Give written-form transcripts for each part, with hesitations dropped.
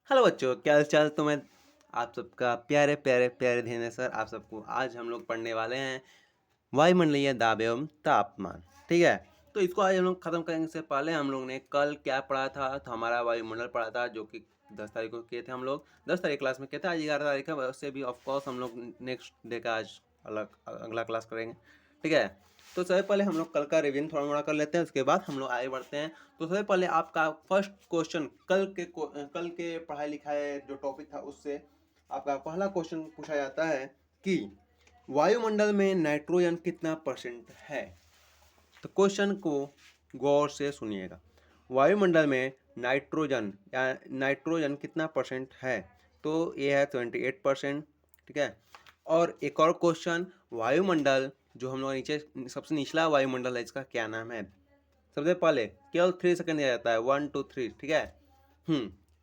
Hello बच्चों, क्या हाल चाल। तो मैं आप सबका प्यारे प्यारे प्यारे धीरे सर आप सबको आज हम लोग पढ़ने वाले हैं वायुमंडलीय दाब एवं तापमान। ठीक है, तो इसको आज हम लोग खत्म करने से पहले हम लोग ने कल क्या पढ़ा था। तो हमारा वायुमंडल पढ़ा था जो कि 10 तारीख को किए थे। हम लोग 10 तारीख क्लास में किए थे। आज 11 तारीख है, उससे भी ऑफकोर्स हम लोग नेक्स्ट डे का आज अलग अगला क्लास करेंगे। ठीक है, तो सबसे पहले हम लोग कल का रिवीजन थोड़ा मोड़ा कर लेते हैं, उसके बाद हम लोग आगे बढ़ते हैं। तो सबसे पहले आपका फर्स्ट क्वेश्चन कल के पढ़ाई लिखाई जो टॉपिक था उससे आपका पहला क्वेश्चन पूछा जाता है कि वायुमंडल में नाइट्रोजन कितना परसेंट है। तो क्वेश्चन को गौर से सुनिएगा। वायुमंडल में नाइट्रोजन कितना परसेंट है। तो ये है 28%। ठीक है, और एक और क्वेश्चन, वायुमंडल जो हम लोग नीचे सबसे निचला वायुमंडल है इसका क्या नाम है। सबसे पहले केवल 3 सेकंड दिया जाता है, 1 2 3। ठीक है,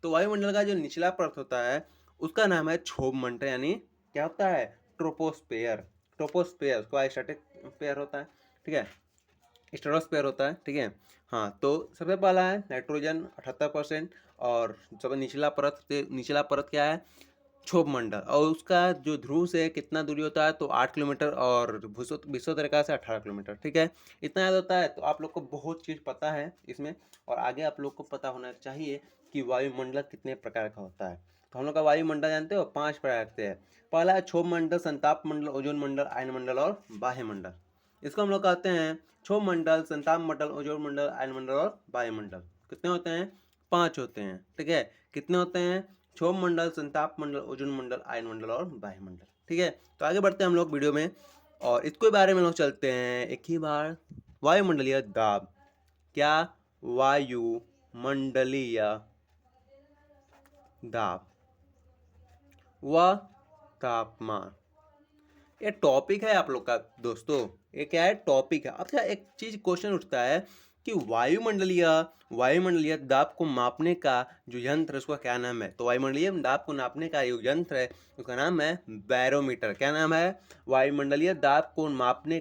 तो वायुमंडल का जो निचला परत होता है उसका नाम है क्षोभ मंडल, यानी क्या होता है, ट्रोपोस्फेयर। ट्रोपोस्फेयर उसका स्टैटिक पेयर होता है। ठीक है, स्ट्रेटोस्फेयर होता है। ठीक है, हाँ, तो सबसे पहला है नाइट्रोजन 78%। और सबसे निचला परत क्या है, क्षोभ मंडल। और उसका जो ध्रुव से कितना दूरी होता है, तो 8 किलोमीटर, और विश्व तरीका से 18 किलोमीटर। ठीक है, इतना याद होता है तो आप लोग को बहुत चीज़ पता है इसमें। और आगे आप लोग को पता होना चाहिए कि वायुमंडल कितने प्रकार का होता है। तो हम लोग का वायुमंडल जानते हो 5 प्रकार के हैं। पहला है क्षोभ मंडल, संताप मंडल, ओजोन मंडल, आयन मंडल और बाह्य मंडल। इसको हम लोग कहते हैं क्षोभ मंडल, संताप मंडल, ओजोन मंडल, आयन मंडल और वायुमंडल। कितने होते हैं, 5 होते हैं। ठीक है, कितने होते हैं, क्षोभ मंडल, संताप मंडल, ओजोन मंडल, आयन मंडल और वायुमंडल। ठीक है, तो आगे बढ़ते हैं हम लोग वीडियो में और इसके बारे में लोग चलते हैं एक ही बार। वायुमंडलीय दाब, क्या, वायुमंडलीय दाब व तापमान, ये टॉपिक है आप लोग का दोस्तों। ये क्या है, टॉपिक है। अच्छा, एक चीज क्वेश्चन उठता है कि वायुमंडलीय दाब को मापने का जो यंत्र है उसका क्या नाम है। तो वायुमंडलीय दाब को नापने का जो यंत्र है उसका नाम है बैरोमीटर। क्या नाम है, वायुमंडलीय दाब को मापने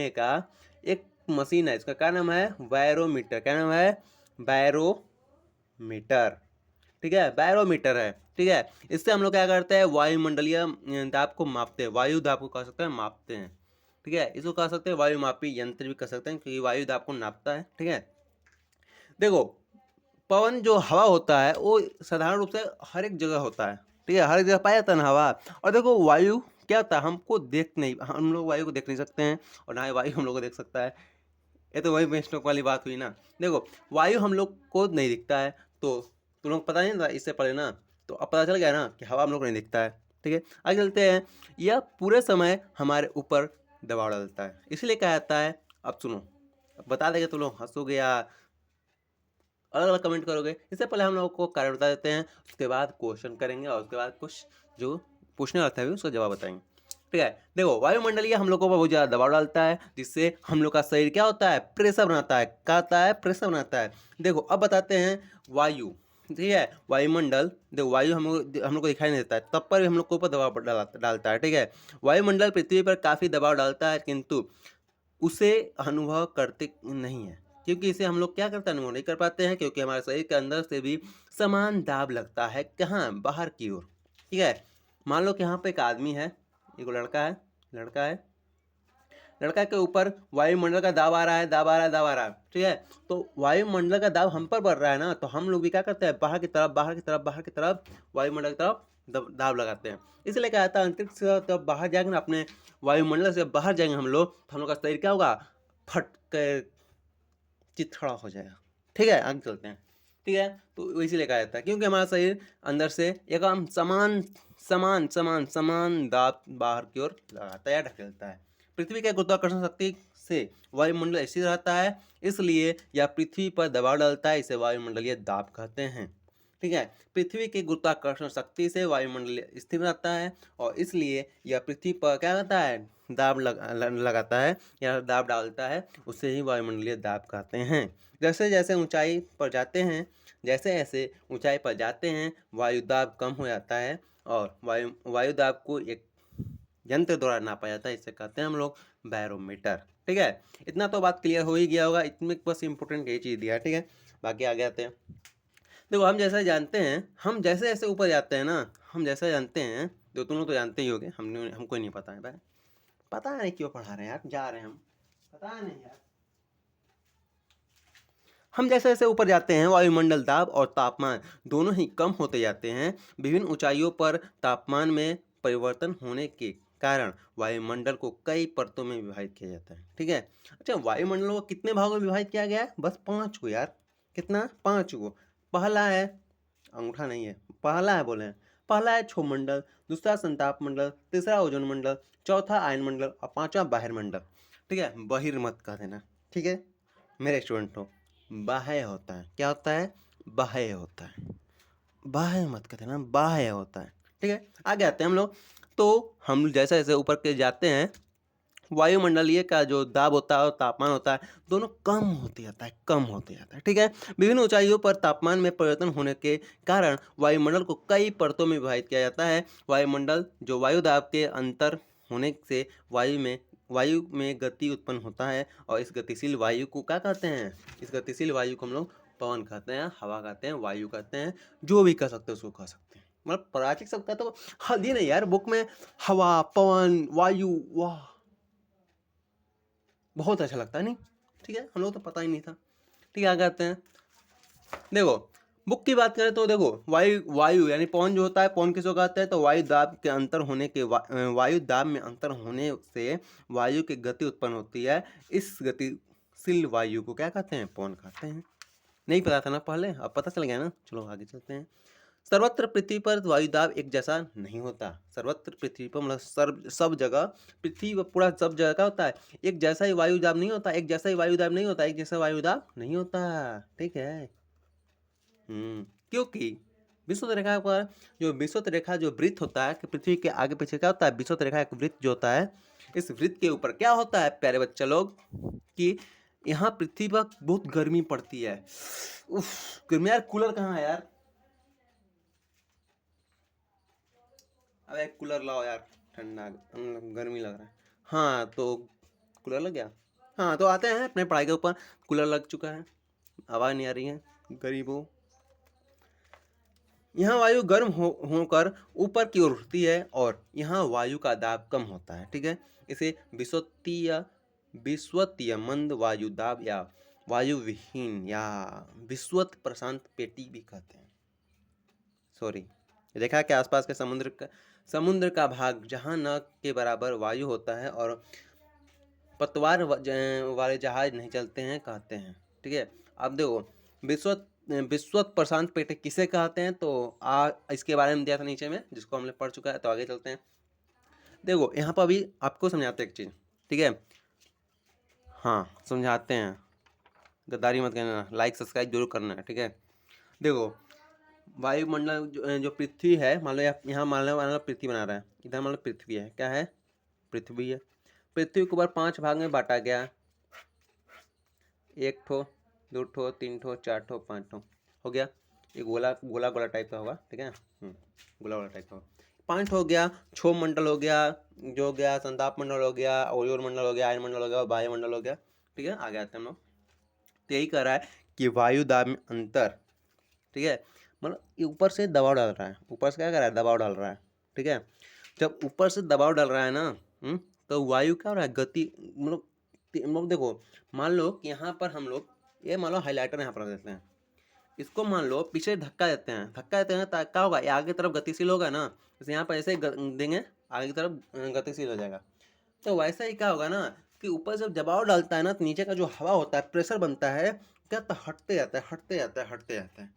का एक मशीन है, इसका क्या नाम है, बैरोमीटर। क्या नाम है, बैरोमीटर। ठीक है, बैरोमीटर है। ठीक है, इससे हम लोग क्या करते हैं, वायुमंडलीय दाब को मापते हैं। वायु दाब को कह सकते हैं मापते हैं। ठीक है, इसको कह सकते हैं वायुमापी यंत्र भी कह सकते हैं, क्योंकि वायु दाब को नापता है। ठीक है, देखो, पवन जो हवा होता है वो साधारण रूप से हर एक जगह होता है। ठीक है, हर एक जगह पाया जाता है ना हवा। और देखो, वायु क्या होता है, हमको देख नहीं, हम लोग वायु को देख नहीं सकते हैं और ना ही वायु हम लोग को देख सकता है। ये तो वही बेंचमार्क वाली बात हुई ना। देखो, वायु हम लोग को नहीं दिखता है, तो तुम लोग पता नहीं था इससे पहले ना, तो अब पता चल गया ना कि हवा हम लोग को नहीं दिखता है। ठीक है, आगे चलते हैं। यह पूरे समय हमारे ऊपर दबाव डालता है, इसलिए कहा जाता है। अब सुनो, अब बता देंगे तुम लोग हंसोगे या अलग अलग कमेंट करोगे। इससे पहले हम लोग को कारण बता देते हैं, उसके बाद क्वेश्चन करेंगे और उसके बाद कुछ जो पूछने वाला था भी उसका जवाब बताएंगे। ठीक है, देखो, वायुमंडलीय हम लोग को बहुत ज़्यादा दबाव डालता है, जिससे हम लोग का शरीर क्या होता है, प्रेशर बनाता है। क्या होता है, प्रेशर बनाता है। देखो, अब बताते हैं वायु। ठीक है, वायुमंडल, देखो, वायु हम लोग को दिखाई नहीं देता है, तब पर भी हम लोग के ऊपर दबाव डालता है। ठीक है, वायुमंडल पृथ्वी पर काफ़ी दबाव डालता है, किंतु उसे अनुभव करते नहीं है, क्योंकि इसे हम लोग क्या करते हैं, अनुभव नहीं कर पाते हैं, क्योंकि हमारे शरीर के अंदर से भी समान दाब लगता है। कहाँ, बाहर की ओर। ठीक है, मान लो कि यहाँ पे एक आदमी है, एक लड़का है। लड़का के ऊपर वायुमंडल का दाब आ रहा है, ठीक है, तो वायुमंडल का दाब हम पर बढ़ रहा है ना, तो हम लोग भी क्या करते हैं, बाहर की तरफ वायुमंडल की तरफ दाब लगाते हैं। इसलिए क्या आता है, अंतरिक्ष से जब बाहर जाएंगे ना, अपने वायुमंडल से बाहर जाएंगे हम लोग, तो हम लोग का शरीर क्या होगा, फट कर चिथड़ा हो जाएगा। ठीक है, आगे चलते हैं। ठीक है, तो इसीलिए कहा जाता है, क्योंकि हमारा शरीर अंदर से एकदम समान समान समान समान दाब बाहर की ओर लगाता है या ढकेलता है। पृथ्वी के गुरुत्वाकर्षण शक्ति से वायुमंडल स्थिर रहता है, इसलिए यह पृथ्वी पर दबाव डालता है। इसे वायुमंडलीय दाब कहते हैं। ठीक है, पृथ्वी की गुरुत्वाकर्षण शक्ति से वायुमंडल स्थिर रहता है और इसलिए यह पृथ्वी पर क्या करता है, लगाता है या दाब डालता है, उसे ही वायुमंडलीय दाब कहते हैं। जैसे जैसे ऊंचाई पर जाते हैं वायु दाब कम हो जाता है और वायु दाब को एक यंत्र द्वारा नापा जाता है, इसे कहते हैं हम लोग बैरोमीटर। ठीक है, इतना तो बात क्लियर हो ही गया होगा, इसमें बस इंपॉर्टेंट यही चीज़ दिया है। ठीक है, बाकी आगे आते हैं। देखो हम जैसे जैसे ऊपर जाते हैं ना, हम जैसे जानते हैं, जो तुम लोग तो जानते ही होगे, हमको नहीं पता है भाई, पता नहीं क्यों पढ़ा रहे हैं यार, जा रहे हैं हम, पता नहीं यार। हम जैसे जैसे ऊपर जाते हैं वायुमंडल दाब और तापमान दोनों ही कम होते जाते हैं। विभिन्न ऊंचाइयों पर तापमान में परिवर्तन होने के कारण वायुमंडल को कई परतों में विभाजित किया जाता है। ठीक है, अच्छा वायुमंडल को कितने भागों में विभाजित किया गया है? बस 5 को यार। कितना? 5 को। पहला है, अंगूठा नहीं है, पहला है बोले हैं। पहला है क्षोभमंडल, दूसरा संताप मंडल, तीसरा ओजोन मंडल, चौथा आयन मंडल और पांचवा बहिर्मंडल। ठीक है, बहिर्मत कह देना। ठीक है मेरे स्टूडेंट हो, बाह्य होता है। क्या होता है? बाह्य होता है। बाह्य मत कहते ना, बाह्य होता है। ठीक है, आगे आते हैं हम लोग। तो हम जैसे जैसे ऊपर के जाते हैं, वायुमंडलीय का जो दाब होता है और तापमान होता है, दोनों कम होते जाता है, कम होते जाता है। ठीक है, विभिन्न ऊंचाइयों पर तापमान में परिवर्तन होने के कारण वायुमंडल को कई परतों में विभाजित किया जाता है। वायुमंडल जो वायु दाब के अंतर होने से वायु में गति उत्पन्न होता है, और इस गतिशील वायु को क्या कहते हैं? इस गतिशील वायु को हम लोग पवन कहते हैं, हवा कहते हैं, वायु कहते हैं, जो भी कह सकते हैं उसको कह सकते हैं। मतलब प्राचीन सब का तो हद ही नहीं यार, बुक में हवा, पवन, वायु, वाह बहुत अच्छा लगता है नहीं। ठीक है, हम लोग तो पता ही नहीं था। ठीक है, आगे आते हैं। देखो बुक की बात करें तो देखो, वायु वायु यानी पवन जो होता है, पवन किसको कहते हैं? तो वायु दाब के अंतर होने के वायु दाब में अंतर होने से वायु की गति उत्पन्न होती है। इस गतिशील वायु को क्या कहते हैं? पवन कहते हैं। नहीं पता था ना पहले, अब पता चल गया ना। चलो आगे चलते हैं। सर्वत्र पृथ्वी पर वायुदाब एक जैसा नहीं होता। सर्वत्र पृथ्वी पर मतलब सब जगह, पृथ्वी पर पूरा सब जगह का होता है, एक जैसा ही वायुदाब नहीं होता, एक जैसा ही वायुदाब नहीं होता, एक जैसा वायुदाब नहीं होता। ठीक है, क्योंकि विषुवत रेखा पर विषुवत रेखा जो वृत्त होता है कि पृथ्वी के आगे पीछे क्या होता है? विषुवत रेखा एक वृत्त जो होता है, इस वृत्त के ऊपर क्या होता है प्यारे बच्चे लोग, कि यहाँ पृथ्वी पर बहुत गर्मी पड़ती है। उफ, गर्मी यार, कूलर कहाँ है यार? अबे कूलर लाओ यार, ठंडा गर्मी लग रहा है। हाँ तो कूलर लग गया। हाँ तो आते हैं अपने पढ़ाई के ऊपर। कूलर लग चुका है, आवाज़ नहीं आ रही है, गरीबों। यहाँ वायु गर्म होकर ऊपर की ओर उठती है और यहाँ वायु का दाब कम होता है। ठीक है, इसे विषुवतीय मंद वायु दाब या वायु विहीन या विषुवत प्रशांत पेटी भी कहते हैं। सॉरी, रेखा के आसपास के समुद्र का भाग जहाँ न के बराबर वायु होता है और पतवार वाले जहाज नहीं चलते हैं कहते हैं। ठीक है, अब देखो विश्वत प्रशांत पेटे किसे कहते हैं? तो इसके बारे में दिया था नीचे में, जिसको हमने पढ़ चुका है। तो आगे चलते हैं। देखो यहाँ पर अभी आपको समझाते हैं एक चीज़। ठीक है, हाँ समझाते हैं, गद्दारी मत करना, लाइक सब्सक्राइब जरूर करना है। ठीक है, देखो वायुमंडल जो पृथ्वी है, मान लो यहाँ मान लो पृथ्वी बना रहा है, इधर मान लो पृथ्वी है, क्या है? पृथ्वी है। पृथ्वी को ऊपर 5 भाग में बांटा गया, 1 ठो, 2 ठो, 3 ठो, 4 ठो, 5 ठो, हो गया। ये गोला गोला गोला टाइप का होगा। ठीक है, गोला गोला टाइप का होगा। 5 हो गया, क्षोभ मंडल हो गया, जो हो गया संताप मंडल हो गया, ओजोन मंडल हो गया, आयन मंडल हो गया, वायुमंडल हो गया। ठीक है, आगे आते हैं हम लोग। तो यही कह रहा है कि वायु दाब में अंतर, ठीक है, मतलब ये ऊपर से दबाव डाल रहा है, ऊपर से क्या कर रहा है? दबाव डाल रहा है। ठीक है, जब ऊपर से दबाव डाल रहा है ना, तो वायु क्या हो रहा है? गति, मतलब देखो मान लो कि यहाँ पर हम लोग ये मान लो हाइलाइटर यहाँ पर रख देते हैं, इसको मान लो पीछे धक्का देते हैं, तो क्या होगा? ये आगे की तरफ गतिशील होगा ना, जैसे यहाँ पर ऐसे ही देंगे, आगे की तरफ गतिशील हो जाएगा। तो वैसा ही क्या होगा ना कि ऊपर जब दबाव डालता है ना, तो नीचे का जो हवा होता है, प्रेशर बनता है, क्या तो हटते जाता है, हटते जाता है, हटते जाता है।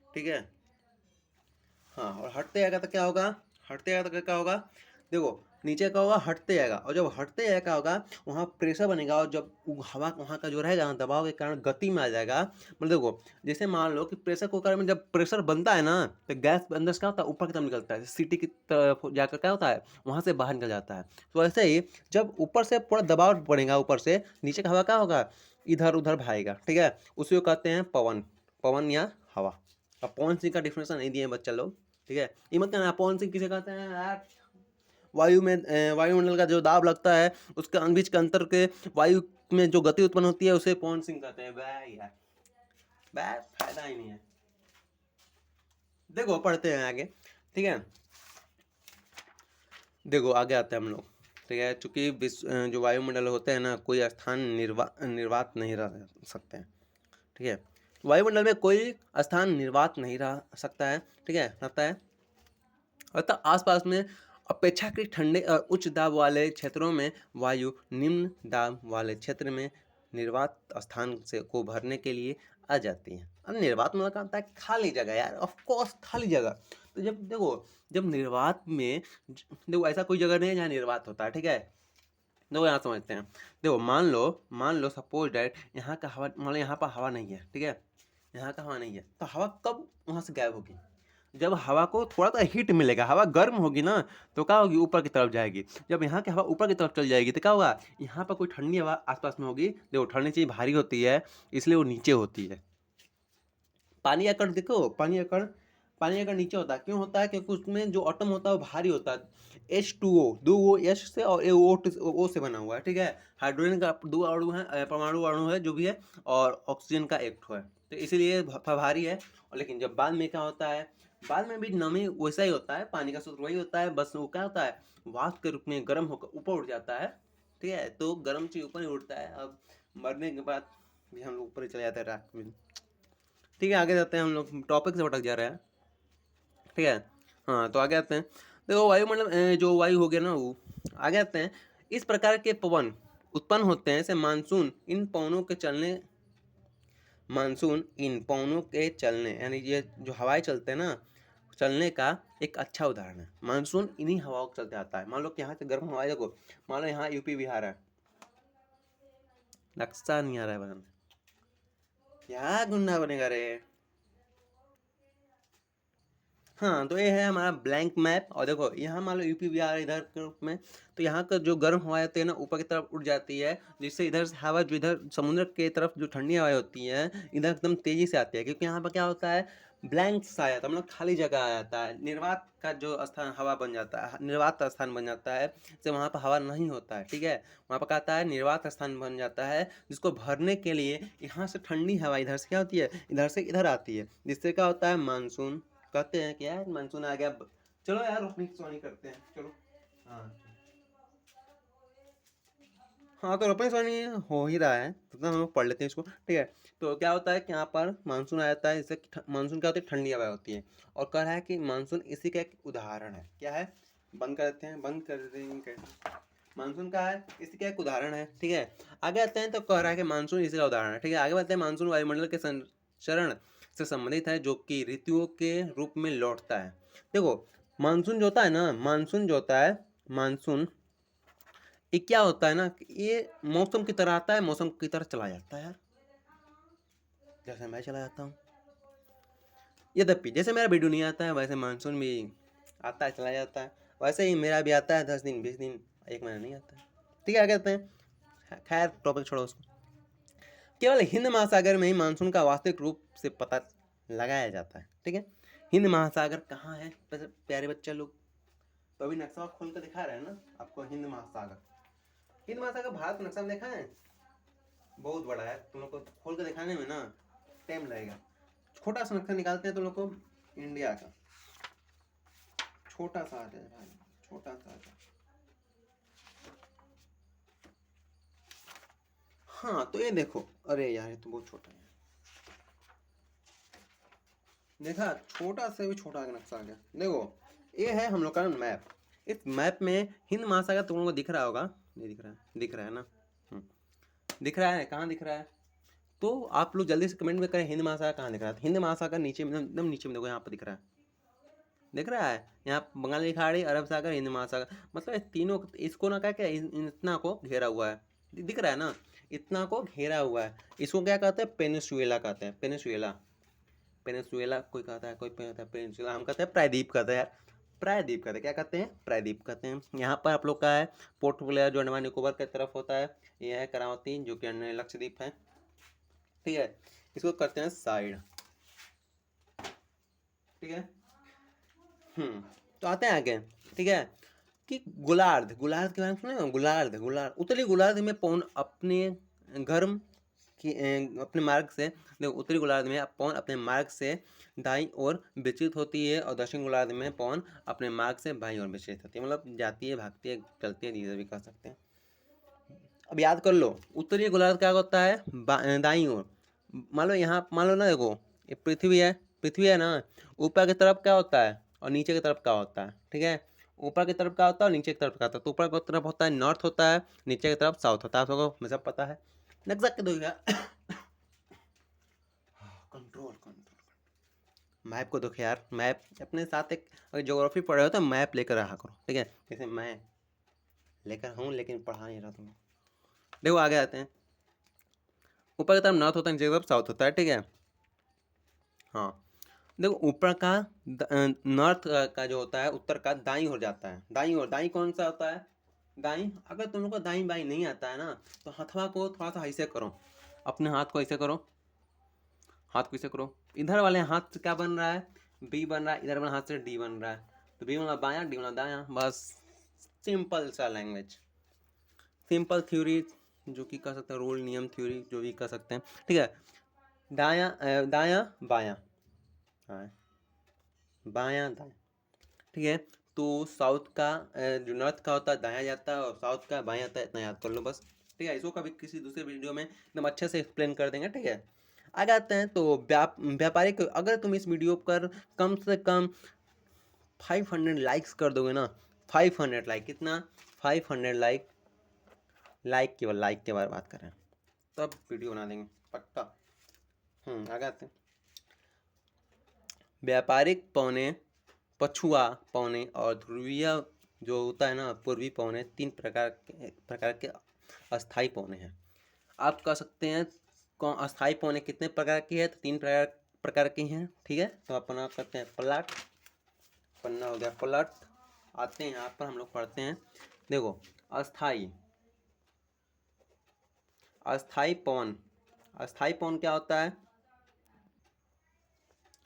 ठीक है, हाँ, और हटते जाएगा तो क्या होगा? हटते जाएगा तो क्या होगा? देखो नीचे का होगा, हटते जाएगा, और जब हटते जाएगा क्या होगा? वहाँ प्रेशर बनेगा, और जब हवा वहाँ का जो रहेगा ना, दबाव के कारण गति में आ जाएगा। मतलब देखो जैसे मान लो कि प्रेशर कुकर में जब प्रेशर बनता है ना, तो गैस अंदर से क्या होता है? ऊपर की तरफ निकलता है, सीटी की तरफ जाकर क्या होता है? वहाँ से बाहर निकल जाता है। तो ऐसे ही जब ऊपर से पूरा दबाव पड़ेगा, ऊपर से नीचे का हवा क्या होगा? इधर उधर भागेगा। ठीक है, उसी को कहते हैं पवन, पवन या हवा। अब पवन सिंह का डिफिनेशन नहीं दिए बच्चा लोग। ठीक है, ये मत कहना पवन सिंह किसे कहते हैं यार? वायु में वायुमंडल का जो दाब लगता है, उसके बीच के अंतर के वायु में जो गति उत्पन्न होती है, उसे पवन सिंह कहते हैं। यार फायदा ही नहीं है। देखो पढ़ते हैं आगे, ठीक है। देखो आगे आते हैं हम लोग, ठीक है। चूंकि जो वायुमंडल होते हैं ना, कोई स्थान निर्वात नहीं रह सकते हैं, ठीक है। वायुमंडल में कोई स्थान निर्वात नहीं रह सकता है, ठीक है, रहता है। अतः आसपास में अपेक्षाकृत ठंडे और उच्च दाब वाले क्षेत्रों में वायु निम्न दाब वाले क्षेत्र में निर्वात स्थान से को भरने के लिए आ जाती है। अब निर्वात मतलब क्या होता है? खाली जगह यार, ऑफ कोर्स खाली जगह। तो जब देखो, जब निर्वात में देखो ऐसा कोई जगह नहीं है जहाँ निर्वात होता है, ठीक है। देखो यहाँ समझते हैं। देखो मान लो सपोज डैट यहाँ का हवा, मान लो यहाँ पर हवा नहीं है, ठीक है। यहाँ का हवा नहीं है, तो हवा कब वहाँ से गायब होगी? जब हवा को थोड़ा सा हीट मिलेगा, हवा गर्म होगी ना, तो क्या होगी? ऊपर की तरफ जाएगी। जब यहाँ की हवा ऊपर की तरफ चल जाएगी तो क्या होगा? यहाँ पर कोई ठंडी हवा आसपास में होगी। देखो ठंडी चीज़ भारी होती है, इसलिए वो नीचे होती है। पानी का कण देखो, पानी का कण नीचे होता है। क्यों होता है? क्योंकि उसमें जो एटम होता है वो भारी होता है। H2O, दो वो H से और O से बना हुआ है, ठीक है। हाइड्रोजन का दो अणु है, परमाणु अणु है जो भी है, और ऑक्सीजन का एक ठो है, तो इसीलिए भारी है। और लेकिन जब बाद में क्या होता है, बाद में भी नमी वैसा ही होता है, पानी का सूत्र वही होता है, बस वो क्या होता है, वाष्प के रूप में गर्म होकर ऊपर उठ जाता है, ठीक है। तो गर्म चीज ऊपर ही उठता है। अब मरने के बाद भी हम लोग ऊपर ही चले जाते हैं राख में, ठीक है। आगे जाते हैं, हम लोग टॉपिक से भटक जा रहे हैं, ठीक है। हाँ तो आगे आते हैं। देखो वायुमंडल जो वायु हो गया ना, वो आगे आते हैं। इस प्रकार के पवन उत्पन्न होते हैं, जैसे मानसून इन पवनों के चलने, यानी ये जो हवाएं चलते हैं ना, चलने का एक अच्छा उदाहरण है। मानसून इन्हीं हवाओं के चलते आता है। मान लो कि यहाँ से गर्म हवाएं, देखो मान लो यहाँ यूपी बिहार है, नक्शा नहीं आ रहा है बनाने, क्या गुंडा बनेगा रे। हाँ तो ये है हमारा ब्लैंक मैप। और देखो यहाँ मान लो यूपी बिहार इधर के रूप में, तो यहाँ का जो गर्म हवाएं होती है ना, ऊपर की तरफ उड़ जाती है, जिससे इधर से हवा जो इधर समुद्र के तरफ जो ठंडी हवाएं होती है, इधर एकदम तेजी से आती है। क्योंकि यहाँ पर क्या होता है, ब्लैंक सा आ जाता है, मतलब खाली जगह आ जाता है, निर्वात का जो स्थान हवा बन जाता है, निर्वात स्थान बन जाता है, जैसे वहाँ पर हवा नहीं होता है, ठीक है। वहाँ पर क्या आता है, निर्वात स्थान बन जाता है, जिसको भरने के लिए यहाँ से ठंडी हवा इधर से क्या होती है, इधर से इधर आती है, जिससे क्या होता है, मानसून कहते हैं कि यार मानसून आ गया। चलो यार रोपनी सोनी करते हैं, चलो। हाँ हाँ तो रोपनी सोनी हो ही रहा है, तो हम लोग पढ़ लेते हैं इसको, ठीक है। तो क्या होता है कि यहाँ पर मानसून आ जाता है, इससे मानसून क्या होती है, ठंडी हवा होती है। और कह रहा है कि मानसून इसी का एक उदाहरण है। क्या है? बंद कर देते हैं, बंद कर देते हैं। मानसून का है, इसी का एक उदाहरण है, ठीक है। आगे आते हैं तो कह रहा है कि मानसून इसी का उदाहरण है, ठीक है। आगे बढ़ते हैं। मानसून वायुमंडल के संचरण से संबंधित है, जो कि ऋतुओं के रूप में लौटता है। देखो मानसून जो होता है ना, मानसून ये क्या होता है ना, ये मौसम की तरह आता है, मौसम की तरह चला जाता है यार, जैसे मैं चला जाता हूँ। यद्यपि जैसे मेरा वीडियो नहीं आता है, वैसे मानसून भी आता है चला जाता है। वैसे ही मेरा भी आता है 10 दिन 20 दिन, एक महीना नहीं आता है, ठीक है। क्या कहते हैं, खैर टॉपिक छोड़ो उसको। केवल हिंद महासागर में ही मानसून का वास्तविक रूप से पता लगाया जाता है, ठीक है। हिंद महासागर कहाँ है वैसे प्यारे बच्चे लोग? तो अभी नक्शा खोल कर दिखा रहे हैं ना आपको, हिंद महासागर। हिंद महासागर भारत का नक्शा में देखा है, बहुत बड़ा है। तुम लोग को खोल कर दिखाने में ना टाइम लगेगा। छोटा सा नक्शा निकालते हैं तुम लोग को, इंडिया का छोटा सा आ जाए भाई, छोटा सा आ जाए। हाँ तो ये देखो, अरे यार ये तो बहुत छोटा है, देखा, छोटा से भी छोटा नक्शा आ गया। देखो ये है हम लोग का मैप। इस मैप में हिंद महासागर तुम लोगों को दिख रहा होगा, नहीं दिख रहा है? दिख रहा है ना? दिख रहा है, कहाँ दिख रहा है? तो आप लोग जल्दी से कमेंट में करें, हिंद महासागर कहाँ दिख रहा है। हिंद महासागर नीचे में, एकदम नीचे में देखो, यहाँ पर दिख रहा है, दिख रहा है। यहाँ बंगाल की खाड़ी, अरब सागर, हिंद महासागर, मतलब ये तीनों, इसको ना क्या क्या इतना को घेरा हुआ है, दिख रहा है ना, इतना को घेरा हुआ है। इसको क्या कहते हैं, पेनिसुएला कहते हैं, पेनिसुएला। पेनिसुएला कोई कहता है, कोई कहता है पेनिसुएला, हम कहते हैं प्रायद्वीप कहते हैं यार, प्रायद्वीप कहते हैं। क्या कहते हैं? प्रायद्वीप कहते हैं। यहाँ पर आप लोग का है पोर्ट ब्लेयर, जो अंडमान निकोबार की तरफ होता है। ये है करावती, जो कि अन्य लक्षद्वीप है, ठीक है। इसको करते हैं साइड, ठीक है। तो आते हैं आगे, ठीक है। कि गोलार्ध, गोलार्ध के बारे में सुने हो? गोलार्ध, उत्तरी गोलार्ध में पवन अपने गर्म कि अपने मार्ग से, देखो उत्तरी गोलार्ध में पवन अपने मार्ग से दाईं ओर विचलित होती है और दक्षिण गोलार्ध में पवन अपने मार्ग से बाईं ओर विचलित होती है, मतलब जाती है, भागती है, चलती है, धीरे भी कह सकते हैं। अब याद कर लो, उत्तरी गोलार्ध क्या होता है, दाईं ओर। मान लो यहाँ, मान लो ना, देखो ये पृथ्वी है ना, ऊपर की तरफ क्या होता है और नीचे की तरफ क्या होता है, ठीक है। ऊपर की तरफ क्या होता है और नीचे की तरफ क्या होता है, तो ऊपर की तरफ होता है नॉर्थ होता है, नीचे की तरफ साउथ होता है, आप सबको हमेशा पता है। नेक्स्ट के दो कंट्रोल कंट्रोल मैप को देखो यार, मैप अपने साथ एक, अगर ज्योग्राफी पढ़ रहे हो तो मैप लेकर रहा करो, ठीक है। जैसे मैं लेकर हूँ लेकिन पढ़ा नहीं रहा तुम्हें। देखो आगे आते हैं, ऊपर की तरफ नॉर्थ होता है, नीचे की तरफ साउथ होता है, ठीक है। हाँ, देखो ऊपर का नॉर्थ का जो होता है, उत्तर का दाईं ओर जाता है, दाईं ओर। दाईं कौन सा होता है, दाईं। अगर तुम लोग को दाईं बाईं नहीं आता है ना, तो हथवा को थोड़ा सा ऐसे करो, अपने हाथ को ऐसे करो, हाथ को ऐसे करो। इधर वाले हाथ से क्या बन रहा है, बी बन रहा है, इधर वाले हाथ से डी बन रहा है, तो बी वाला बायां, डी वाला दायां, बस सिंपल सा लैंग्वेज, सिंपल थ्योरी जो कि कह सकते हैं, रूल नियम थ्योरी जो भी कह सकते हैं, ठीक है। दायां दायां बायां, हाँ बायां दायां, ठीक है। तो साउथ का जो नॉर्थ का होता है दायां जाता है और साउथ का बायां आता है, इतना याद कर लो बस, ठीक है। इसको कभी किसी दूसरे वीडियो में एकदम अच्छे से एक्सप्लेन कर देंगे, ठीक है। आगे आते हैं, तो व्यापारिक, अगर तुम इस वीडियो पर कम से कम 500 लाइक्स कर दोगे ना, 500 लाइक, कितना, 500 लाइक, लाइक केवल लाइक के बारे में बात कर रहे हैं, तब वीडियो बना देंगे पक्का। आगे आते हैं, व्यापारिक पौने, पछुआ पौने और ध्रुवीय जो होता है ना, पूर्वी पौने, तीन प्रकार के अस्थाई पौने हैं। आप कह सकते हैं कौन अस्थाई पौने कितने प्रकार की है, तो तीन प्रकार की हैं, ठीक है। तो अपना करते हैं प्लट, पन्ना हो गया प्लट। आते हैं यहाँ पर, हम लोग पढ़ते हैं, देखो अस्थाई, अस्थाई पवन, अस्थाई पवन क्या होता है,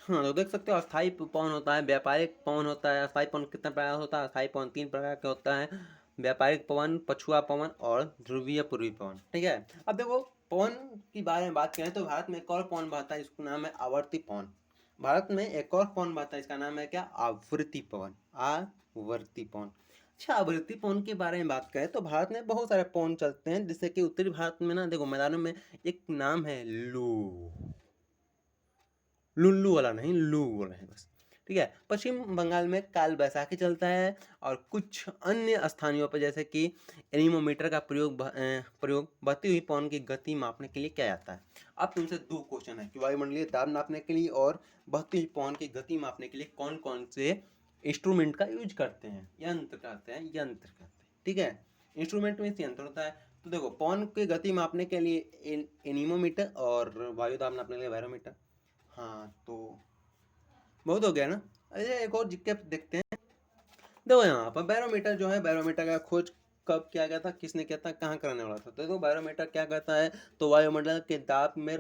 हाँ तो देख सकते हो, अस्थाई पवन होता है, व्यापारिक पवन होता है। अस्थाई पवन कितने प्रकार होता है, अस्थाई पवन तीन प्रकार के होता है, व्यापारिक पवन, पछुआ पवन और ध्रुवीय पूर्वी पवन, ठीक है। अब देखो पवन की बारे में बात करें तो भारत में एक और पवन बहता है, इसका नाम है आवर्ती पवन। भारत में एक और पवन बहता है, इसका नाम है क्या, आवर्ती पवन, आवर्ती पवन। अच्छा, आवर्ती पवन के बारे में बात करें तो भारत में बहुत सारे पवन चलते हैं, जैसे कि उत्तरी भारत में ना, देखो मैदानों में एक नाम है लू, लुल्लू वाला नहीं, लू बोल रहे हैं बस, ठीक है। पश्चिम बंगाल में काल बैसाखी चलता है, और कुछ अन्य स्थानों पर जैसे कि एनीमोमीटर का प्रयोग बहती हुई पवन की गति मापने के लिए किया जाता है। अब तुमसे दो क्वेश्चन है कि वायुमंडलीय दाब नापने के लिए और बहती हुई पवन की गति मापने के लिए कौन कौन से इंस्ट्रूमेंट का यूज करते हैं, यंत्र करते हैं, ठीक है। इंस्ट्रूमेंट में यंत्र होता है। तो देखो पवन की गति मापने के लिए एनीमोमीटर और वायु दाब नापने के लिए बैरोमीटर। हाँ तो बहुत हो गया ना। अरे एक और जिक्के देखते हैं, देखो यहाँ पर बैरोमीटर जो है, बैरोमीटर का खोज कब किया गया था, किसने किया था, कहाँ कराने वाला था। तो देखो बैरोमीटर क्या करता है, तो वायुमंडल के दाब में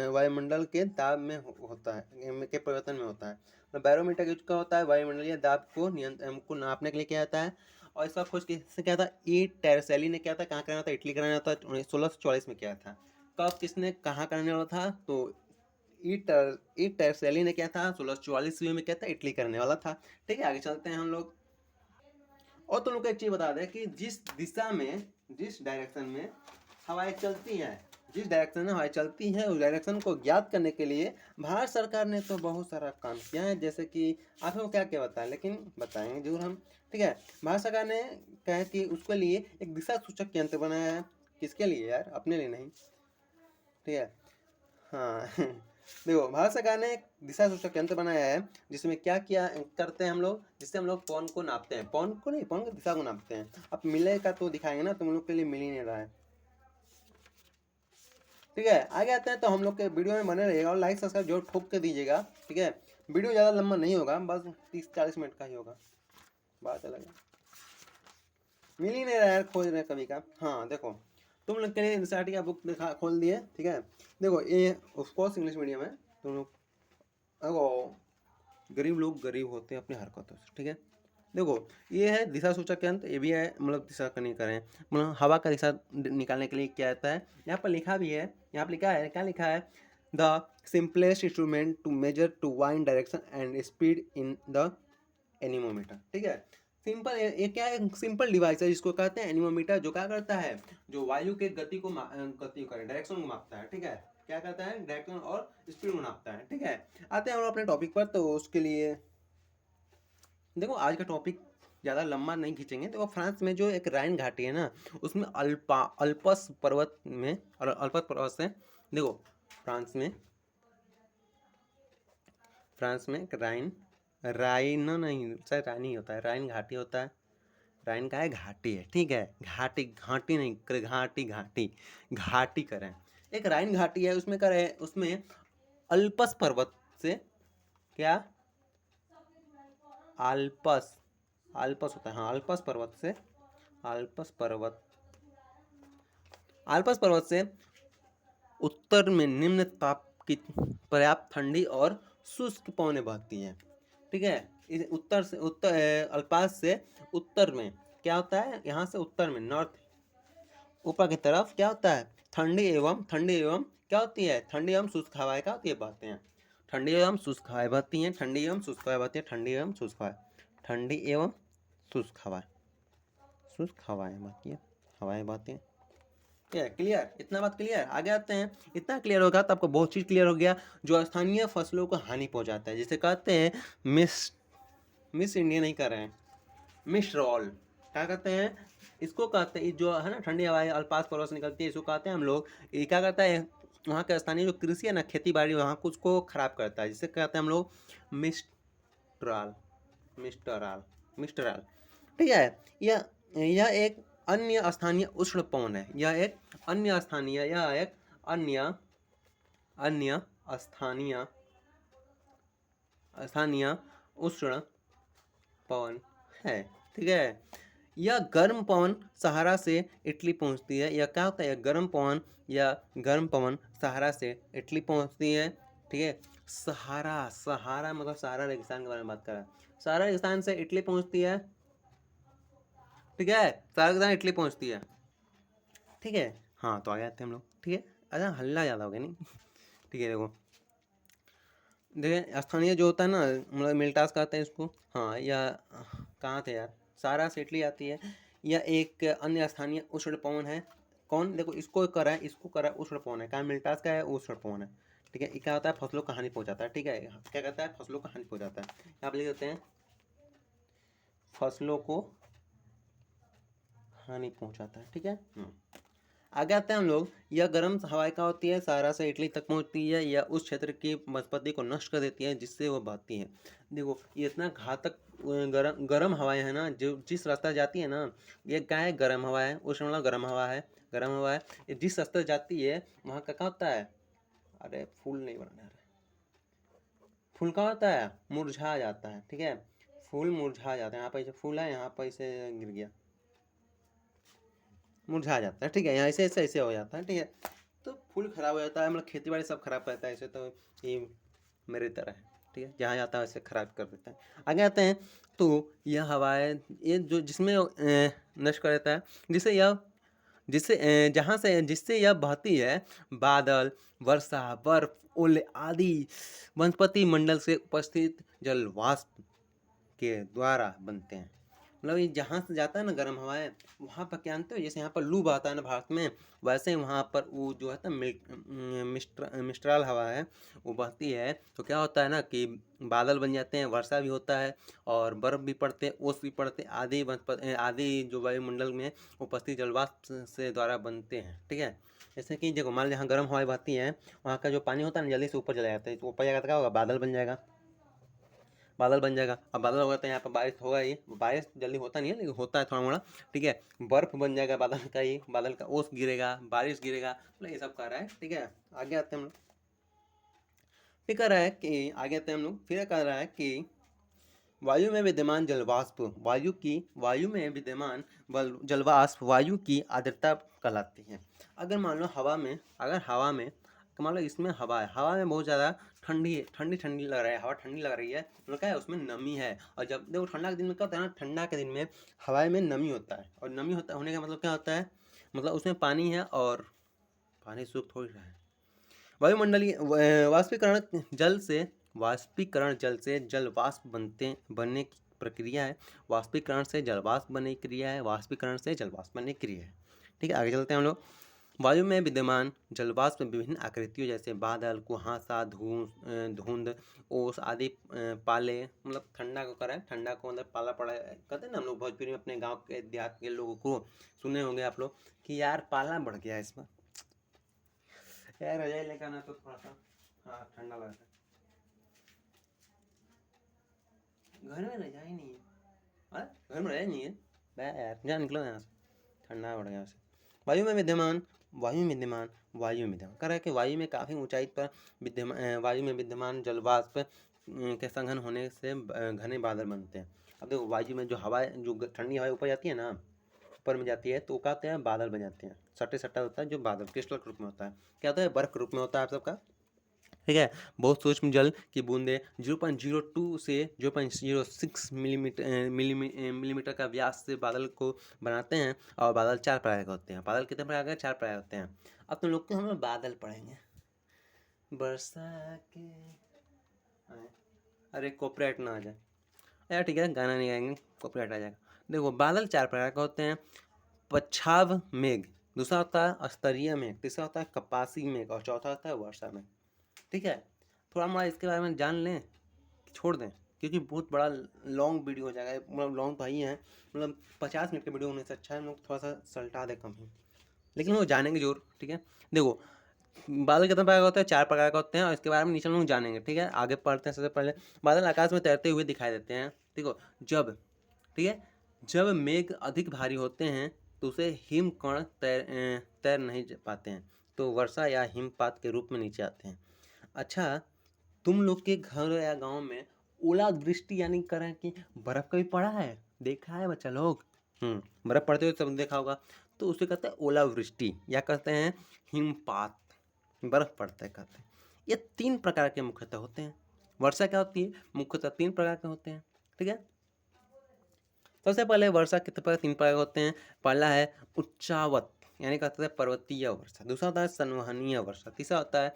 वायुमंडल के दाब में होता है, के परिवर्तन में होता है। तो बैरोमीटर का होता है वायुमंडलीय दाब को नापने के लिए किया जाता है। और इसका खोज किसने किया था, ई टेरसेली ने किया था। कहाँ कराना था, इटली कराना था, 1644 में किया था। कब, किसने, कहाँ कराने वाला था, तो ई टेरसेली ने किया था, 1644 ईस्वी में किया था, इटली करने वाला था, ठीक है। आगे चलते हैं हम लोग। और तुम लोग को एक चीज बता दें कि जिस दिशा में, जिस डायरेक्शन में हवाएं चलती हैं, जिस डायरेक्शन में हवाएं चलती हैं, उस डायरेक्शन को ज्ञात करने के लिए भारत सरकार ने तो बहुत सारा काम किया है, जैसे कि आपको क्या क्या बताएं, लेकिन बताएंगे जरूर हम, ठीक है। भारत सरकार ने कहा कि उसके लिए एक दिशा सूचक यंत्र बनाया है। किसके लिए यार, अपने लिए नहीं, ठीक है। हाँ देखो भारत सरकार ने एक दिशा सूचक यंत्र बनाया है, जिसमें क्या किया करते हैं हम लोग, जिससे हम लोग पवन को नापते हैं, पवन को नहीं, पवन की दिशा को नापते हैं। अब मिलेगा तो दिखाएंगे ना, तुम लोग के लिए मिल ही नहीं रहा है, ठीक है। आगे आते हैं, तो हम लोग के वीडियो में बने रहिएगा और लाइक सब्सक्राइब जो ठोक के दीजिएगा, ठीक है। वीडियो ज़्यादा लंबा नहीं होगा, बस 30-40 मिनट का ही होगा, बात अलग है। मिल ही नहीं रहा है, खोज रहे कभी का। हाँ देखो तुम लोग के लिए एनसीईआरटी का बुक दिखा खोल दिए, ठीक है। देखो ये ऑफकोर्स इंग्लिश मीडियम है, तुम लोग, देखो गरीब लोग गरीब होते हैं अपनी हरकतों से, ठीक है। देखो ये है दिशा सूचक यंत्र, ये भी है मतलब दिशा का नहीं करें, मतलब हवा का दिशा निकालने के लिए क्या आता है, यहाँ पर लिखा भी है, यहाँ पर लिखा है, क्या लिखा है, the simplest instrument to measure to wind direction and speed in the anemometer. ठीक है, सिंपल, ये क्या है, सिंपल डिवाइस है जिसको कहते हैं एनीमोमीटर, जो क्या करता है, जो वायु के गति को गति करे, डायरेक्शन को मापता है। ठीक है, क्या करता है, डायरेक्शन और स्पीड को नापता है। ठीक है, आते हैं हम अपने टॉपिक पर। तो उसके लिए देखो आज का टॉपिक ज़्यादा लंबा नहीं खींचेंगे। देखो फ्रांस में जो एक राइन घाटी है ना, उसमें अल्पस पर्वत में, और अल्पस पर्वत से, देखो फ्रांस में एक राइन नहीं, शायद राइन ही होता है, राइन घाटी होता है, राइन का है घाटी है। ठीक है, घाटी घाटी नहीं करे, घाटी करें, एक राइन घाटी है, उसमें करे, उसमें अल्पस पर्वत से, क्या, अल्पस होता है, हाँ, अल्पस पर्वत से उत्तर में निम्न ताप की पर्याप्त ठंडी और शुष्क पवनें बहती हैं। ठीक है, इस उत्तर अल्पास से उत्तर में क्या होता है, यहाँ से उत्तर में नॉर्थ ऊपर की तरफ क्या होता है, ठंडी एवं क्या होती है, ठंडी एवं शुष्क हवाएं क्या होती है, बहते हैं। ठंडी एवं शुष्क हवाएं बहती हैं, ठंडी एवं शुष्क हवाएं बहती हैं, ठंडी एवं शुष्क हवाएं, ठंडी एवं शुष्क हवाएं बहती हैं, हवाएं बहती हैं। क्लियर, इतना बात क्लियर। आगे आते हैं, इतना क्लियर होगा तो आपको बहुत चीज़ क्लियर हो गया। जो स्थानीय फसलों को हानि पहुंचाता है, जिसे कहते हैं मिस इंडिया नहीं कर रहे हैं, मिसरॉल, क्या कहते हैं, इसको कहते हैं, जो है ना ठंडी हवाएं अल्पास पर्वत से निकलती है, इसको कहते हैं हम लोग, ये क्या करता है, वहाँ के स्थानीय जो कृषि है ना, खेती बाड़ी, वहाँ कुछ को खराब करता है, जिसे कहते हैं हम लोग मिस्ट्राल मिस्टराल। ठीक है, यह एक अन्य स्थानीय उष्ण पवन है, यह एक अन्य स्थानीय उष्ण पवन है। ठीक है, यह गर्म पवन सहारा से इटली पहुंचती है, यह क्या होता है, गर्म पवन सहारा से इटली पहुंचती है। ठीक है, सहारा मतलब सहारा रेगिस्तान के बारे में बात कर रहा है, सहारा रेगिस्तान से इटली पहुंचती है। ठीक है, सहारा रेगिस्तान इटली पहुंचती है। ठीक है, हाँ, तो आगे आते हैं हम लोग। ठीक है, अच्छा हल्ला ज़्यादा हो गया नहीं। ठीक है, देखिए स्थानीय जो होता है ना, मतलब मिल्टास कहते हैं इसको, हाँ, या कहाँ थे यार, सारा से इटली आती है। यह एक अन्य स्थानीय उष्ण पवन है। कौन, देखो इसको करा है उष्ण पवन है, कहाँ मिल्टास का है, उष्ण पवन है। ठीक है, ये क्या होता है, फसलों को हानि पहुंचाता है। ठीक है, क्या कहता है, फसलों को हानि पहुंचाता है, यहाँ पे लिख देते हैं, फसलों को हानि पहुंचाता है। ठीक है, आगे आते हैं हम लोग, यह गर्म हवाएं क्या होती है, सहारा से इटली तक पहुंचती है, यह उस क्षेत्र की वनस्पति को नष्ट कर देती है, जिससे वह बहती है। देखो ये इतना घातक गर्म हवाएं है ना, जो जिस रास्ता जाती है ना, ये क्या है, गर्म हवा है, उष्ण वाला गर्म हवा है, ये जिस रास्ते जाती है वहाँ का क्या होता है, अरे फूल नहीं बनाना, फूल का होता है, मुरझा जाता है। ठीक है, फूल मुरझा जाता है, यहाँ पर ऐसे फूल है, यहाँ पर ऐसे गिर गया, मुरझा जाता है। ठीक है, यहाँ ऐसे हो जाता है। ठीक है, तो फूल खराब हो जाता है, मतलब खेती बाड़ी सब खराब करता है ऐसे, तो ये मेरी तरह है। ठीक है, जहाँ जाता है वैसे खराब कर देता है। आगे आते हैं, तो यह हवाएं, ये जो जिसमें नष्ट कर देता है, जिससे यह बहती है, बादल, वर्षा, बर्फ, ओले आदि वनस्पति मंडल से उपस्थित जल वाष्प के द्वारा बनते हैं। मतलब ये जहाँ से जाता है ना गर्म हवाएं, वहाँ पर क्या जानते हो, जैसे यहाँ पर लू बहता है ना भारत में, वैसे ही वहाँ पर वो जो है ना मिस्ट्राल हवा है, वो बहती है, तो क्या होता है ना कि बादल बन जाते हैं, वर्षा भी होता है, और बर्फ भी पड़ते हैं, ओस भी पड़ते हैं, आदि जो वायुमंडल में उपस्थित जलवाष्प से द्वारा बनते हैं। ठीक है, जैसे कि देखो मान लो जहाँ गर्म हवाएं बहती हैं, वहाँ का जो पानी होता है ना, जल्दी से ऊपर चला जाता है, तो ऊपर जाएगा तो क्या होगा, बादल बन जाएगा। अब बादल होगा तो यहाँ पर बारिश होगा ही, बारिश जल्दी होता नहीं है लेकिन होता है थोड़ा मोड़ा। ठीक है, बर्फ बन जाएगा बादल का ओस गिरेगा, बारिश गिरेगा, मतलब ये सब कर रहा है। ठीक है, आगे आते हैं हम लोग, फिर कह रहा है कि आगे आते हैं हम लोग, फिर कह रहा है कि वायु में विद्यमान जलवाष्प, वायु की आर्द्रता कहलाती है। अगर मान लो हवा में, मान लो इसमें हवा है, हवा में बहुत ज़्यादा ठंडी ठंडी ठंडी लग रहा है, हवा ठंडी लग रही है, मतलब क्या है उसमें नमी है। और जब देखो ठंडा के दिन में क्या होता है ना, ठंडा के दिन में हवा में नमी होता है, और नमी होता होने का मतलब क्या होता है, मतलब उसमें पानी है और पानी सूख थोड़ी रहा है। वायुमंडलीय वाष्पीकरण जल से जल वाष्प बनने की प्रक्रिया है। वाष्पीकरण से जल वाष्प बनने की क्रिया है। वाष्पीकरण से जल वाष्प बनने की क्रिया है। ठीक है, आगे चलते हैं हम लोग। वायु में विद्यमान जलवाष्प विभिन्न आकृतियों जैसे बादल, कुहासा, धुंध, ओस आदि पाले, मतलब ठंडा को करें, ठंडा को मतलब पाला पड़ा कहते हैं ना हम लोग भोजपुरी में, अपने गांव के देहात के लोगों को सुने होंगे आप लोग कि यार पाला बढ़ गया इसमें, यार रजाई लेकर आना तो थोड़ा सा हाँ ठंडा लग रहा है, घर में रजाई नहीं है। हाँ घर में रजाई नहीं है, बे यार जा निकलो यहाँ से, ठंडा बढ़ गया उसे। वायु में विद्यमान कर रहा है कि वायु में काफ़ी ऊंचाई पर वायु में विद्यमान जलवाष्प के संघन होने से घने बादल बनते हैं। अब देखो वायु में जो हवा, जो ठंडी हवा ऊपर जाती है ना, ऊपर में जाती है तो क्या होते हैं, बादल बन जाते हैं। सट्टे सट्टा होता है जो बादल क्रिस्टल के रूप में होता है, क्या होता है, बर्फ के रूप में होता है आप सबका। ठीक है, बहुत सूक्ष्म जल की बूंदें 0.02 से 0.06 मिलीमीटर का व्यास से बादल को बनाते हैं। और बादल 4 प्रकार के होते हैं। बादल कितने प्रकार के, 4 प्रकार होते हैं। अब तुम लोग को हम लोग बादल पढ़ेंगे, बरसा के अरे कॉपीराइट ना आ जाए यार, ठीक है गाना नहीं गाएंगे, कॉपीराइट आ जाएगा। देखो बादल 4 प्रकार के होते हैं। पच्छाव मेघ, दूसरा होता है स्तरीय मेघ, तीसरा होता है कपासी मेघ, और चौथा होता है वर्षा मेघ। ठीक है, थोड़ा मोड़ा इसके बारे में जान लें, छोड़ दें, क्योंकि बहुत बड़ा लॉन्ग वीडियो हो जाएगा, मतलब लॉन्ग तो ही है, मतलब 50 मिनट का वीडियो होने से अच्छा है हम लोग थोड़ा सा सल्टा दें कम ही, लेकिन वो जानेंगे जरूर। ठीक है, देखो बादल कितने प्रकार का होता है, 4 प्रकार का होते हैं, और इसके बारे में नीचे हम लोग जानेंगे। ठीक है, आगे पढ़ते हैं। सबसे पहले बादल आकाश में तैरते हुए दिखाई देते हैं। देखो जब, ठीक है, जब मेघ अधिक भारी होते हैं तो उसे हिमकण तैर नहीं पाते हैं, तो वर्षा या हिमपात के रूप में नीचे आते हैं। अच्छा, तुम लोग के घर या गांव में ओलावृष्टि यानी करें कि बर्फ कभी पड़ा है, देखा है बच्चा लोग? बर्फ पड़ते हुए सब देखा होगा, तो उसे कहते हैं ओलावृष्टि या कहते हैं हिमपात, बर्फ पड़ता है कहते हैं। ये 3 प्रकार के मुख्यतः होते हैं। वर्षा क्या होती है, मुख्यतः 3 प्रकार के होते हैं। ठीक है, सबसे पहले वर्षा कितने प्रकार, 3 प्रकार के होते हैं। पहला है उच्चावत यानी कहते हैं पर्वतीय वर्षा, दूसरा होता है संवहनीय वर्षा, तीसरा होता है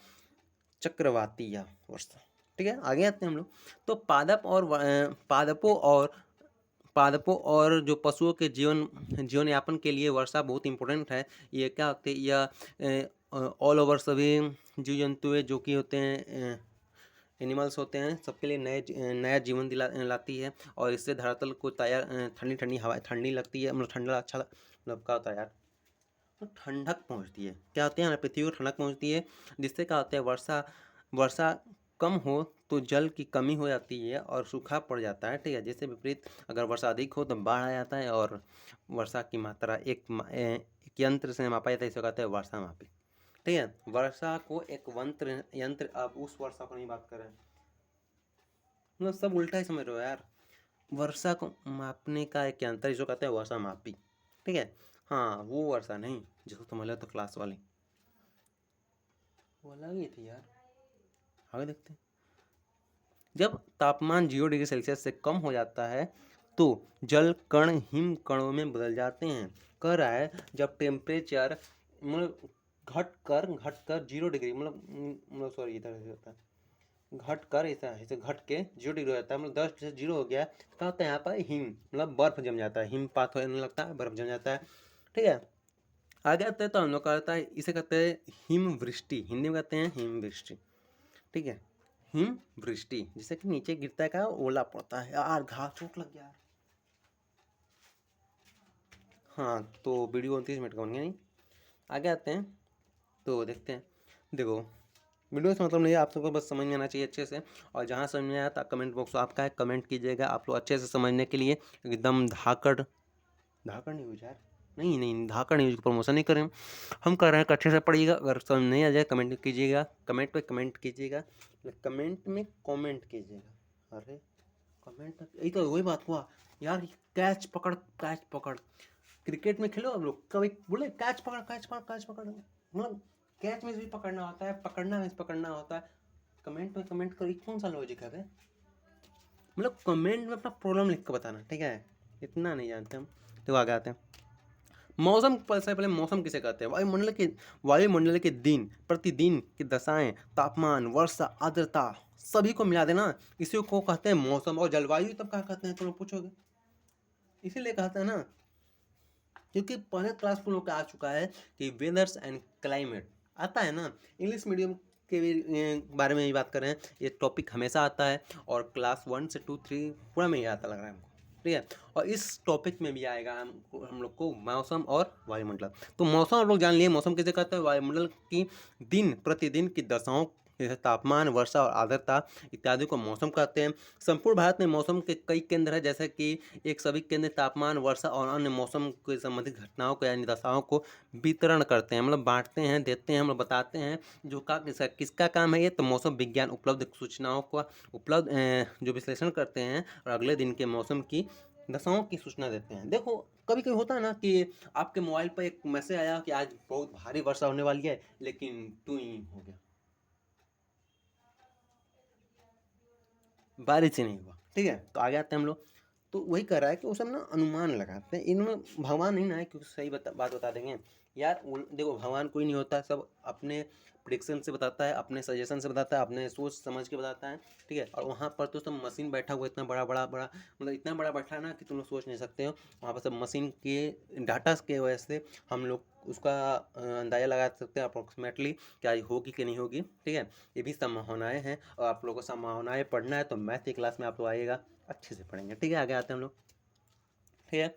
चक्रवातीय वर्षा। ठीक है, आगे आते हैं हम लोग। तो पादपों और जो पशुओं के जीवन यापन के लिए वर्षा बहुत इंपॉर्टेंट है। ये क्या होते हैं, यह ऑल ओवर सभी जीव जंतु जो कि होते हैं एनिमल्स होते हैं, सबके लिए नया जीवन लाती है। और इससे धरातल को तैयार ठंडी ठंडी हवा ठंडी लगती है, मतलब ठंडा अच्छा मतलब क्या होता है यार, तो ठंडक पहुंचती है। क्या होते हैं, पृथ्वी को ठंडक पहुंचती है, जिससे क्या होता है, वर्षा कम हो तो जल की कमी हो जाती है और सूखा पड़ जाता है। ठीक है, जिससे विपरीत अगर वर्षा अधिक हो तो बाढ़ आ जाता है, और वर्षा की मात्रा एक यंत्र से मापा जाता है, इसे कहते हैं वर्षा मापी। ठीक है, वर्षा को एक यंत्र, अब उस वर्षा को नहीं बात कर रहे हैं, मतलब सब उल्टा ही समझ रहे हो यार। वर्षा को मापने का एक यंत्र जिसको कहते हैं वर्षा मापी। ठीक है, हाँ वो वर्षा नहीं जिसको समझ लो तो क्लास वाली, वो अलग ही थी यार। आगे देखते हैं। जब तापमान 0 डिग्री सेल्सियस से कम हो जाता है तो जल कण हिम कणों में बदल जाते हैं। कह रहा है जब टेम्परेचर मतलब घट कर 0 डिग्री मतलब सॉरी इधर से होता है, घट कर ऐसे घट के 0 डिग्री हो जाता है, मतलब 10 से 0 हो गया, क्या होता है यहाँ पर हिम मतलब बर्फ जम जाता है, हिमपात होने लगता है, बर्फ जम जाता है। ठीक है, आगे आते हैं तो हम लोग कहता है, इसे कहते हैं हिमवृष्टि, हिंदी में कहते हैं हिमवृष्टि। ठीक है, हिमवृष्टि जिससे कि नीचे गिरता है, का ओला पड़ता है यार, घास चोट लग गया। हाँ तो वीडियो 29 मिनट का बन गया नहीं। आगे आते हैं तो देखते हैं। देखो वीडियो से मतलब नहीं है, आप सबको बस समझ में आना चाहिए अच्छे से, और जहाँ समझ में आया था कमेंट बॉक्स आपका है, कमेंट कीजिएगा आप लोग अच्छे से समझने के लिए, एकदम धाकड़ न्यूज यार, नहीं धाकड़ न्यूज की प्रमोशन नहीं करें हम कर रहे हैं कि अच्छे से पढ़िएगा। अगर समझ नहीं आ जाए कमेंट कीजिएगा, कमेंट पे कमेंट कीजिएगा, कमेंट में कमेंट कीजिएगा। अरे कमेंट यही तो वही बात हुआ यार, कैच पकड़ क्रिकेट में खेलो हम लोग, कभी बोले कैच पकड़ मतलब कैच में भी पकड़ना होता है, पकड़ना में पकड़ना होता है, कमेंट में कमेंट करो, कौन सा लॉजिक है बे? मतलब कमेंट में अपना प्रॉब्लम लिख के बताना, ठीक है, इतना नहीं जानते हम। तो आगे आते हैं मौसम। सबसे पहले मौसम किसे कहते हैं? वायुमंडल के दिन प्रतिदिन की दशाएं, तापमान, वर्षा, आर्द्रता, सभी को मिला देना, इसी को कहते हैं मौसम। और जलवायु तब क्या कहते हैं, तुम लोग पूछोगे, इसीलिए कहते हैं ना, क्योंकि पहले क्लास में लोग का आ चुका है कि वेदर्स एंड क्लाइमेट आता है ना, इंग्लिश मीडियम के बारे में ही बात कर रहे हैं, ये टॉपिक हमेशा आता है और क्लास 1 से 2 3 पूरा में ही आता लग रहा है हमको, ठीक है। और इस टॉपिक में भी आएगा हम लोग को मौसम और वायुमंडल। तो मौसम हम लोग जान लिए, मौसम किसे कहते हैं? वायुमंडल की दिन प्रतिदिन की दशाओं, जैसे तापमान, वर्षा और आर्द्रता इत्यादि को मौसम कहते हैं। संपूर्ण भारत में मौसम के कई केंद्र हैं, जैसे कि एक सभी केंद्र तापमान, वर्षा और अन्य मौसम के संबंधित घटनाओं को यानी दशाओं को वितरण करते हैं, मतलब बांटते हैं, देते हैं, मतलब बताते हैं। जो का किसका काम है ये? तो मौसम विज्ञान उपलब्ध सूचनाओं का जो विश्लेषण करते हैं और अगले दिन के मौसम की दशाओं की सूचना देते हैं। देखो कभी कभी होता है ना कि आपके मोबाइल पर एक मैसेज आया कि आज बहुत भारी वर्षा होने वाली है, लेकिन टू हो गया, बारिश ही नहीं हुआ, ठीक है। तो आगे आते हैं हम लोग। तो वही कर रहा है कि वो सब ना अनुमान लगाते हैं, इनमें भगवान नहीं ना है, क्योंकि सही बात बता देंगे यार। देखो भगवान कोई नहीं होता, सब अपने प्रिडिक्शन से बताता है, अपने सजेशन से बताता है, अपने सोच समझ के बताता है, ठीक है। और वहाँ पर तो सब मशीन बैठा हुआ इतना बड़ा बड़ा बड़ा, मतलब इतना बड़ा बैठा है ना कि तुम लोग सोच नहीं सकते हो। वहाँ पर सब मशीन के डाटा के वजह से हम लोग उसका अंदाज़ा लगा सकते हैं अप्रोक्सीमेटली क्या होगी कि नहीं होगी, ठीक है। ये भी संभावनाएं हैं, और आप लोगों को संभावनाएं पढ़ना है तो मैथ की क्लास में आप लोग आइएगा, अच्छे से पढ़ेंगे, ठीक है। आगे आते हैं हम लोग, ठीक है।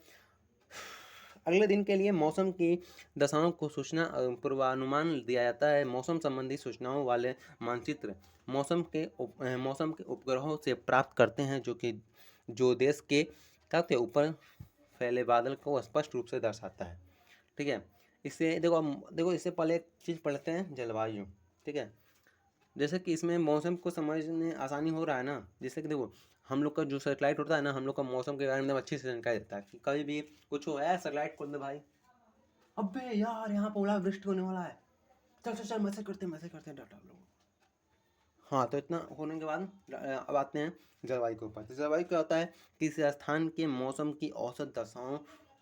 अगले दिन के लिए मौसम की दशाओं को सूचना पूर्वानुमान दिया जाता है। मौसम संबंधी सूचनाओं वाले मानचित्र मौसम के उपग्रहों से प्राप्त करते हैं, जो देश के काफी ऊपर फैले बादल को स्पष्ट रूप से दर्शाता है, ठीक है। इससे देखो इससे पहले एक चीज़ पढ़ते हैं, जलवायु, ठीक है। जैसे कि इसमें मौसम को समझने आसानी हो रहा है ना, जैसे कि देखो हम लोग का जो सैटेलाइट होता है ना, हम लोग का मौसम के बारे में अच्छी से जानकारी देता है कि कभी भी कुछ हो है, सैटेलाइट खोल दे भाई, अबे यार यहाँ पर ओलावृष्टि होने वाला है, चल चल चल मैसेज करते हैं डाटा लोग। हाँ, तो इतना होने के बाद अब आते हैं जलवायु के ऊपर। तो जलवायु क्या होता है? किसी स्थान के मौसम की औसत दशाओं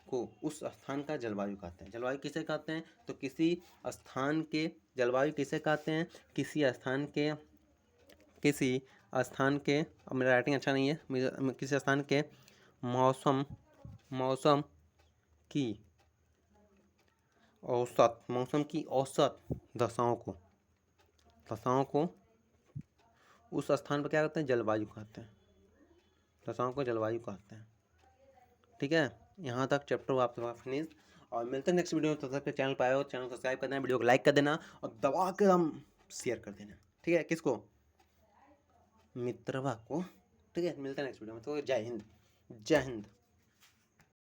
को उस स्थान का जलवायु कहते हैं। जलवायु किसे कहते हैं? तो किसी स्थान के जलवायु किसे कहते हैं? किसी स्थान के, अब मेरा राइटिंग अच्छा नहीं है, किसी स्थान के मौसम की मौसम की औसत दशाओं को उस स्थान पर क्या कहते हैं? जलवायु कहते हैं। दशाओं को जलवायु कहते हैं, ठीक है। यहाँ तक चैप्टर आपका फिनिश, और मिलते हैं नेक्स्ट वीडियो में। तब तक चैनल पर आए हो, चैनल को सब्सक्राइब कर देना, वीडियो को लाइक कर देना और दबा के हम शेयर कर देना, ठीक है। किसको? मित्रवा को, ठीक है। मिलते हैं नेक्स्ट वीडियो में। तो जय हिंद, जय हिंद।